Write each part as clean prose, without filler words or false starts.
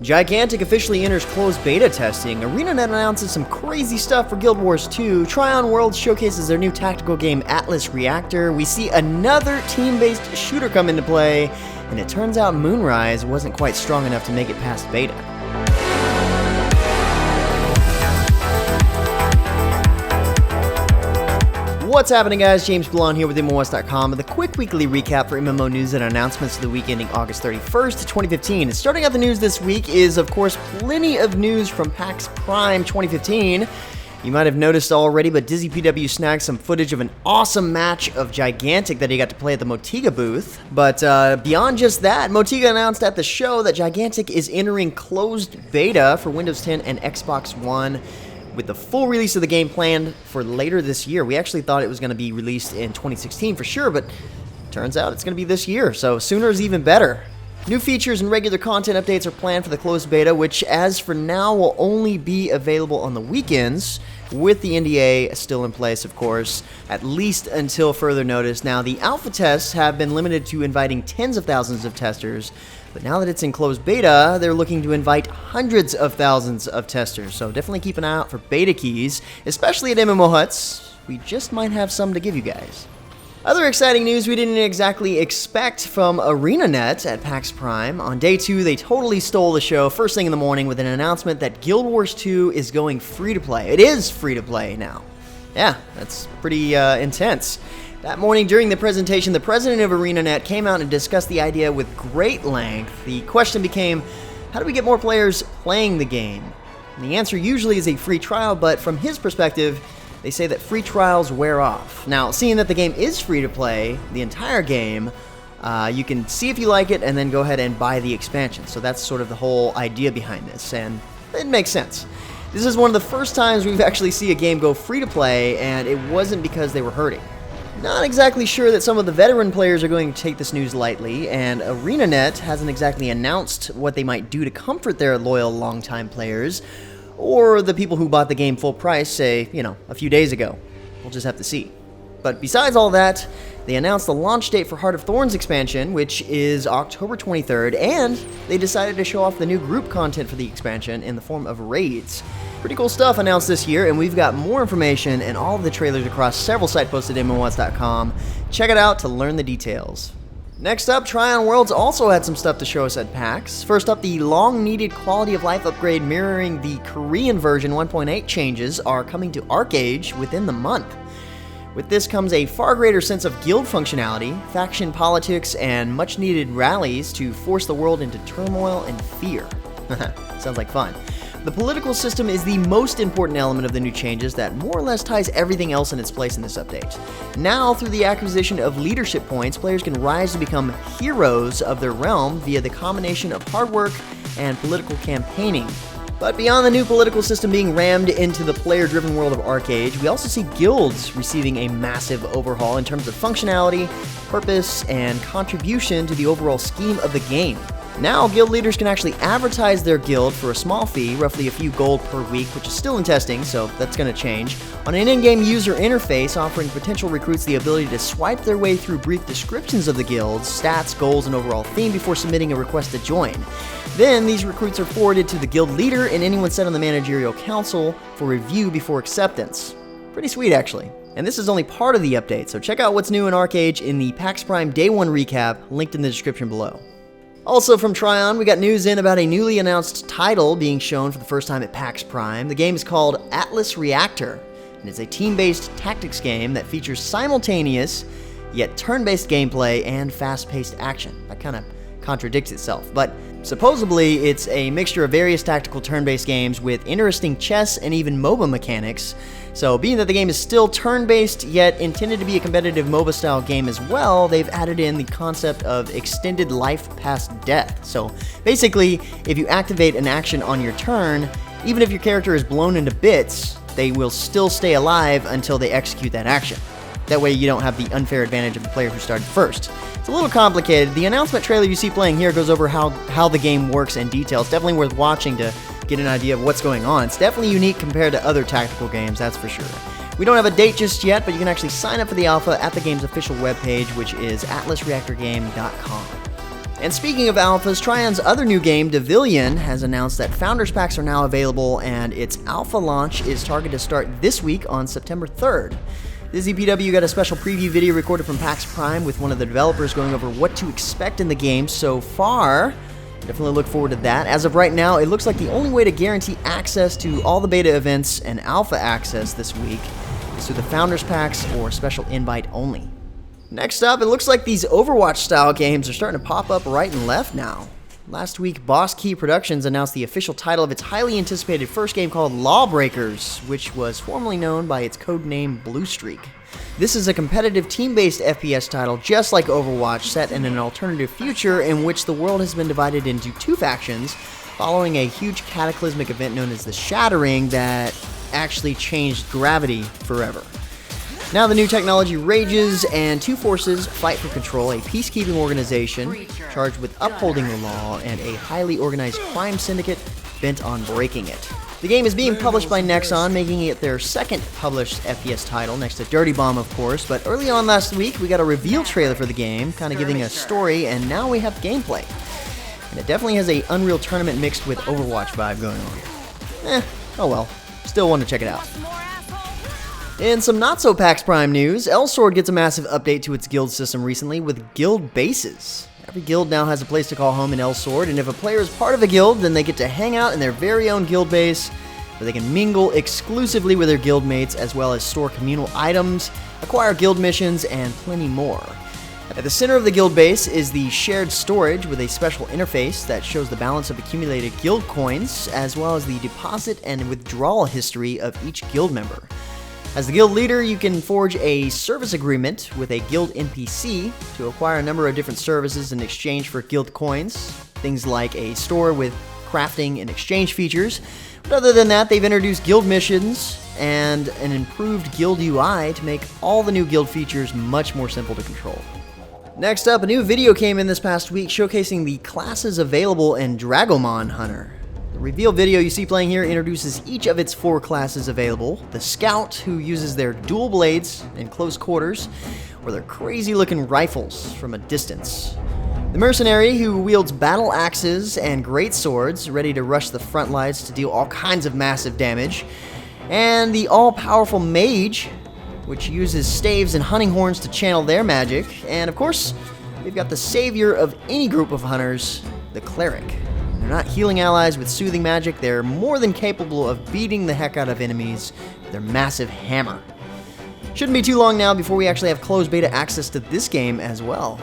Gigantic officially enters closed beta testing. ArenaNet announces some crazy stuff for Guild Wars 2. Trion Worlds showcases their new tactical game Atlas Reactor. We see another team-based shooter come into play. And it turns out Moonrise wasn't quite strong enough to make it past beta. What's happening, guys? James Blon here with MMOHuts.com with a quick weekly recap for MMO news and announcements of the week ending August 31st, 2015. And starting out the news this week is, of course, plenty of news from PAX Prime 2015. You might have noticed already, but Dizzy PW snagged some footage of an awesome match of Gigantic that he got to play at the Motiga booth. But beyond just that, Motiga announced at the show that Gigantic is entering closed beta for Windows 10 and Xbox One, with the full release of the game planned for later this year. We actually thought it was going to be released in 2016 for sure, but turns out it's going to be this year, so sooner is even better. New features and regular content updates are planned for the closed beta, which as for now will only be available on the weekends, with the NDA still in place, of course, at least until further notice. Now, the alpha tests have been limited to inviting tens of thousands of testers, but now that it's in closed beta, they're looking to invite hundreds of thousands of testers, so definitely keep an eye out for beta keys, especially at MMOHuts. We just might have some to give you guys. Other exciting news we didn't exactly expect from ArenaNet at PAX Prime. On day 2, they totally stole the show first thing in the morning with an announcement that Guild Wars 2 is going free-to-play. It is free-to-play now. Yeah, that's pretty intense. That morning during the presentation, the president of ArenaNet came out and discussed the idea with great length. The question became, how do we get more players playing the game? And the answer usually is a free trial, but from his perspective, they say that free trials wear off. Now, seeing that the game is free to play, the entire game, you can see if you like it and then go ahead and buy the expansion. So that's sort of the whole idea behind this, and it makes sense. This is one of the first times we've actually seen a game go free to play, and it wasn't because they were hurting. Not exactly sure that some of the veteran players are going to take this news lightly, and ArenaNet hasn't exactly announced what they might do to comfort their loyal longtime players, or the people who bought the game full price, say, a few days ago. We'll just have to see. But besides all that, they announced the launch date for Heart of Thorns expansion, which is October 23rd, and they decided to show off the new group content for the expansion in the form of raids. Pretty cool stuff announced this year, and we've got more information and all of the trailers across several site posts at MMOHuts.com. Check it out to learn the details. Next up, Trion Worlds also had some stuff to show us at PAX. First up, the long-needed quality of life upgrade mirroring the Korean version 1.8 changes are coming to ArcheAge within the month. With this comes a far greater sense of guild functionality, faction politics, and much-needed rallies to force the world into turmoil and fear. Sounds like fun. The political system is the most important element of the new changes that more or less ties everything else in its place in this update. Now, through the acquisition of leadership points, players can rise to become heroes of their realm via the combination of hard work and political campaigning. But beyond the new political system being rammed into the player-driven world of ArcheAge, we also see guilds receiving a massive overhaul in terms of functionality, purpose, and contribution to the overall scheme of the game. Now, guild leaders can actually advertise their guild for a small fee, roughly a few gold per week, which is still in testing, so that's going to change, on an in-game user interface offering potential recruits the ability to swipe their way through brief descriptions of the guild's stats, goals, and overall theme before submitting a request to join. Then, these recruits are forwarded to the guild leader and anyone set on the managerial council for review before acceptance. Pretty sweet, actually. And this is only part of the update, so check out what's new in ArcheAge in the PAX Prime Day 1 recap, linked in the description below. Also from Trion, we got news in about a newly announced title being shown for the first time at PAX Prime. The game is called Atlas Reactor, and it's a team-based tactics game that features simultaneous, yet turn-based gameplay and fast-paced action. That kind of contradicts itself, but supposedly it's a mixture of various tactical turn-based games with interesting chess and even MOBA mechanics. So being that the game is still turn-based, yet intended to be a competitive MOBA-style game as well, they've added in the concept of extended life past death. So basically, if you activate an action on your turn, even if your character is blown into bits, they will still stay alive until they execute that action. That way you don't have the unfair advantage of the player who started first. It's a little complicated. The announcement trailer you see playing here goes over how the game works in detail. It's definitely worth watching to get an idea of what's going on. It's definitely unique compared to other tactical games, that's for sure. We don't have a date just yet, but you can actually sign up for the alpha at the game's official webpage, which is atlasreactorgame.com. And speaking of alphas, Trion's other new game, Devilleian, has announced that Founders Packs are now available, and its alpha launch is targeted to start this week on September 3rd. The ZPW got a special preview video recorded from PAX Prime with one of the developers going over what to expect in the game so far. Definitely look forward to that. As of right now, it looks like the only way to guarantee access to all the beta events and alpha access this week is through the Founders Packs or special invite only. Next up, it looks like these Overwatch-style games are starting to pop up right and left now. Last week, Boss Key Productions announced the official title of its highly anticipated first game called LawBreakers, which was formerly known by its codename Blue Streak. This is a competitive team-based FPS title just like Overwatch, set in an alternative future in which the world has been divided into two factions following a huge cataclysmic event known as the Shattering that actually changed gravity forever. Now the new technology rages, and two forces fight for control: a peacekeeping organization charged with upholding the law, and a highly organized crime syndicate bent on breaking it. The game is being published by Nexon, making it their second published FPS title, next to Dirty Bomb, of course, but early on last week, we got a reveal trailer for the game, kind of giving a story, and now we have gameplay. And it definitely has a Unreal Tournament mixed with Overwatch vibe going on. Oh well, still want to check it out. In some not-so-PAX Prime news, Elsword gets a massive update to its guild system recently with guild bases. Every guild now has a place to call home in Elsword, and if a player is part of a guild, then they get to hang out in their very own guild base, where they can mingle exclusively with their guild mates, as well as store communal items, acquire guild missions, and plenty more. At the center of the guild base is the shared storage with a special interface that shows the balance of accumulated guild coins, as well as the deposit and withdrawal history of each guild member. As the guild leader, you can forge a service agreement with a guild NPC to acquire a number of different services in exchange for guild coins, things like a store with crafting and exchange features. But other than that, they've introduced guild missions and an improved guild UI to make all the new guild features much more simple to control. Next up, a new video came in this past week showcasing the classes available in Dragomon Hunter. The reveal video you see playing here introduces each of its 4 classes available: the Scout, who uses their dual blades in close quarters, or their crazy-looking rifles from a distance; the Mercenary, who wields battle axes and great swords, ready to rush the front lines to deal all kinds of massive damage; and the all-powerful Mage, which uses staves and hunting horns to channel their magic; and of course, we've got the savior of any group of hunters, the Cleric. They're not healing allies with soothing magic, they're more than capable of beating the heck out of enemies with their massive hammer. Shouldn't be too long now before we actually have closed beta access to this game as well.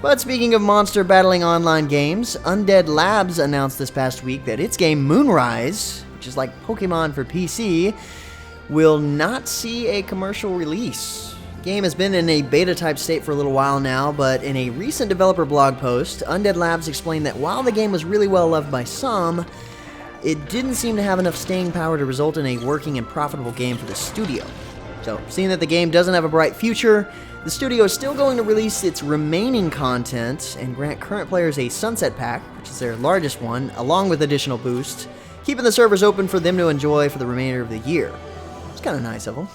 But speaking of monster battling online games, Undead Labs announced this past week that its game Moonrise, which is like Pokemon for PC, will not see a commercial release. The game has been in a beta-type state for a little while now, but in a recent developer blog post, Undead Labs explained that while the game was really well loved by some, it didn't seem to have enough staying power to result in a working and profitable game for the studio. So, seeing that the game doesn't have a bright future, the studio is still going to release its remaining content and grant current players a Sunset Pack, which is their largest one, along with additional boosts, keeping the servers open for them to enjoy for the remainder of the year. It's kind of nice of them.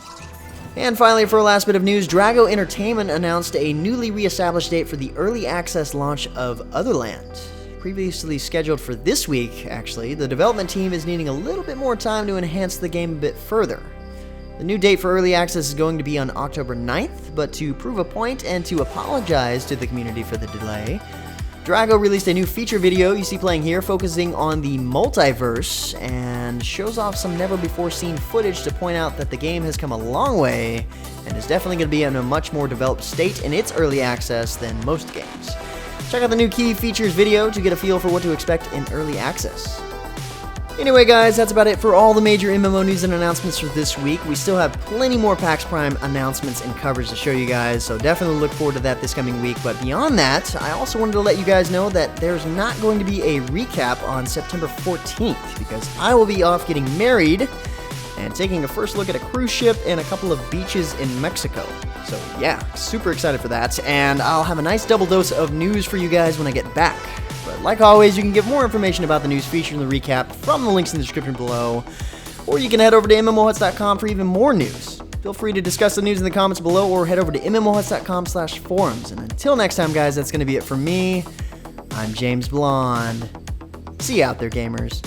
And finally, for a last bit of news, DRAGO Entertainment announced a newly re-established date for the early access launch of Otherlands. Previously scheduled for this week, actually, the development team is needing a little bit more time to enhance the game a bit further. The new date for early access is going to be on October 9th, but to prove a point and to apologize to the community for the delay, DRAGO released a new feature video you see playing here, focusing on the multiverse, and shows off some never-before-seen footage to point out that the game has come a long way and is definitely going to be in a much more developed state in its early access than most games. Check out the new key features video to get a feel for what to expect in early access. Anyway guys, that's about it for all the major MMO news and announcements for this week. We still have plenty more PAX Prime announcements and coverage to show you guys, so definitely look forward to that this coming week. But beyond that, I also wanted to let you guys know that there's not going to be a recap on September 14th, because I will be off getting married and taking a first look at a cruise ship and a couple of beaches in Mexico. So yeah, super excited for that, and I'll have a nice double dose of news for you guys when I get back. But like always, you can get more information about the news featured in the recap from the links in the description below, or you can head over to MMOHuts.com for even more news. Feel free to discuss the news in the comments below, or head over to MMOHuts.com/forums. And until next time, guys, that's going to be it for me. I'm James Blonde. See you out there, gamers.